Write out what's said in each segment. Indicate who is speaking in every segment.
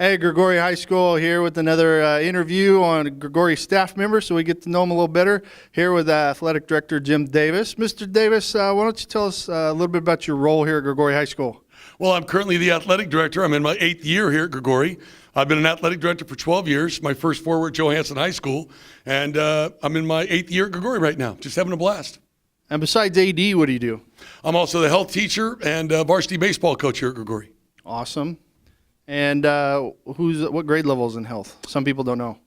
Speaker 1: Hey, Grigori High School here with another interview on a Grigori staff member so we get to know him a little better. Here with Athletic Director Jim Davis. Mr. Davis, why don't you tell us a little bit about your role here at Grigori High School?
Speaker 2: Well, I'm currently the athletic director. I'm in my 8th year here at Grigori. I've been an athletic director for 12 years. My first 4 were at Johansson High School, and I'm in my 8th year at Grigori right now, just having a blast.
Speaker 1: And besides AD, what do you do?
Speaker 2: I'm also the health teacher and varsity baseball coach here at Grigori.
Speaker 1: Awesome. And what grade level is in health? Some people don't know.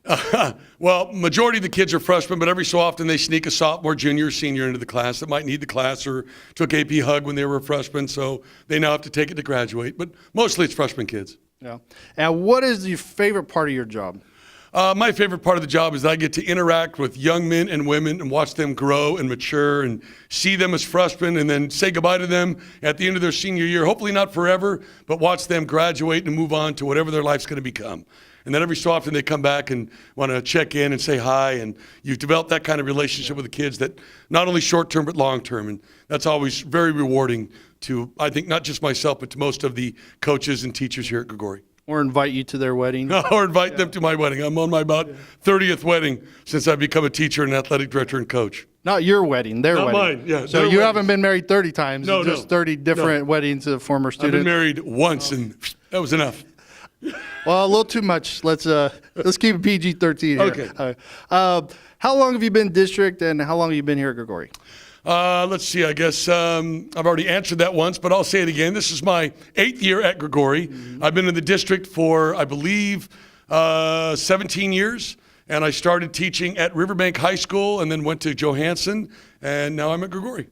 Speaker 2: Well, majority of the kids are freshmen, but every so often they sneak a sophomore, junior, senior into the class that might need the class or took AP Hug when they were a freshman, so they now have to take it to graduate. But mostly it's freshman kids.
Speaker 1: Yeah. And what is your favorite part of your job?
Speaker 2: My favorite part of the job is that I get to interact with young men and women and watch them grow and mature and see them as freshmen and then say goodbye to them at the end of their senior year. Hopefully not forever, but watch them graduate and move on to whatever their life's going to become. And then every so often they come back and want to check in and say hi, and you've developed that kind of relationship with the kids that not only short-term but long-term, and that's always very rewarding to, I think, not just myself, but to most of the coaches and teachers here at Grigori.
Speaker 1: Or invite you to their wedding.
Speaker 2: Or invite them to my wedding. I'm on my about 30th wedding since I've become a teacher and athletic director and coach.
Speaker 1: Not your wedding, their
Speaker 2: Not
Speaker 1: wedding.
Speaker 2: mine, yeah.
Speaker 1: So you haven't been married 30 times,
Speaker 2: No,
Speaker 1: just 30 different weddings of former students.
Speaker 2: I've been married once, and that was enough.
Speaker 1: Well, a little too much. Let's keep it PG-13 here.
Speaker 2: Okay.
Speaker 1: How long have you been district, and how long have you been here at Grigori?
Speaker 2: Let's see, I guess I've already answered that once, but I'll say it again. This is my 8th year at Grigori. I've been in the district for, I believe, 17 years, and I started teaching at Riverbank High School and then went to Johansson, and now I'm at Grigori.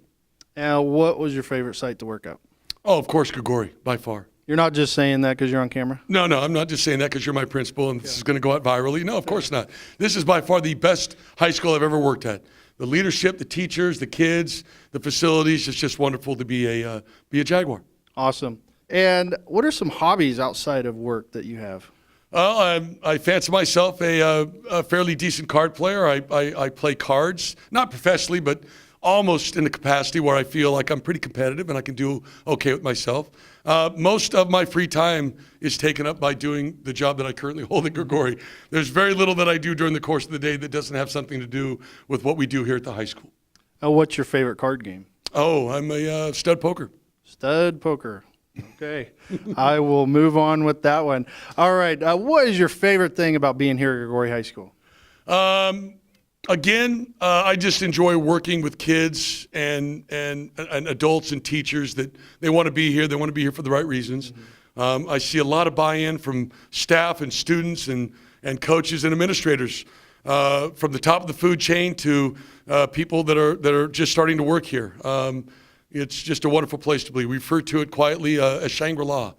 Speaker 1: And what was your favorite site to work at?
Speaker 2: Oh, of course, Grigori, by far.
Speaker 1: You're not just saying that because you're on camera?
Speaker 2: No, I'm not just saying that because you're my principal and this is going to go out virally. No, of course not. This is by far the best high school I've ever worked at. The leadership, the teachers, the kids, the facilities, it's just wonderful to be a Jaguar.
Speaker 1: Awesome. And what are some hobbies outside of work that you have?
Speaker 2: Well, I fancy myself a fairly decent card player. I play cards, not professionally, but almost in the capacity where I feel like I'm pretty competitive and I can do okay with myself. Most of my free time is taken up by doing the job that I currently hold at Grigori. There's very little that I do during the course of the day that doesn't have something to do with what we do here at the high school.
Speaker 1: What's your favorite card game?
Speaker 2: Oh, I'm a stud poker.
Speaker 1: Stud poker. Okay. I will move on with that one. All right. What is your favorite thing about being here at Grigori High School?
Speaker 2: Again, I just enjoy working with kids and adults and teachers that they want to be here. They want to be here for the right reasons. I see a lot of buy-in from staff and students and coaches and administrators, from the top of the food chain to people that are just starting to work here. It's just a wonderful place to be. We refer to it quietly as Shangri-La.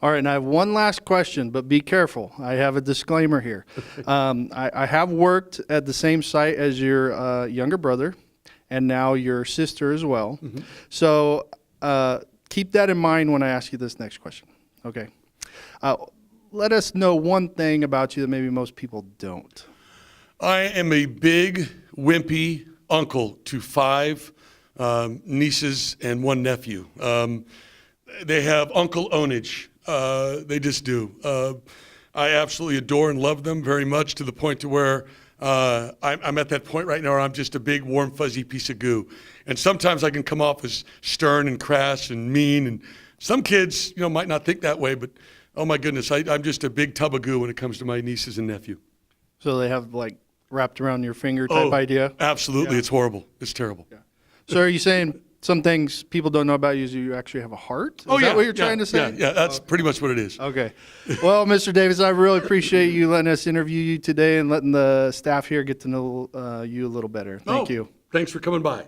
Speaker 1: All right, and I have one last question, but be careful. I have a disclaimer here. I have worked at the same site as your younger brother and now your sister as well. So keep that in mind when I ask you this next question. Okay. Let us know one thing about you that maybe most people don't.
Speaker 2: I am a big, wimpy uncle to 5 nieces and 1 nephew. They have uncle ownage. They just do. I absolutely adore and love them very much to the point to where I'm at that point right now where I'm just a big, warm, fuzzy piece of goo. And sometimes I can come off as stern and crass and mean. And some kids, might not think that way, but oh my goodness, I'm just a big tub of goo when it comes to my nieces and nephew.
Speaker 1: So they have like wrapped around your finger type idea?
Speaker 2: Absolutely. Yeah. It's horrible. It's terrible.
Speaker 1: Yeah. So are you saying some things people don't know about you is you actually have a heart? Is that what you're trying to say?
Speaker 2: Yeah, that's pretty much what it is.
Speaker 1: Okay. Well, Mr. Davis, I really appreciate you letting us interview you today and letting the staff here get to know you a little better. Thank you.
Speaker 2: Thanks for coming by.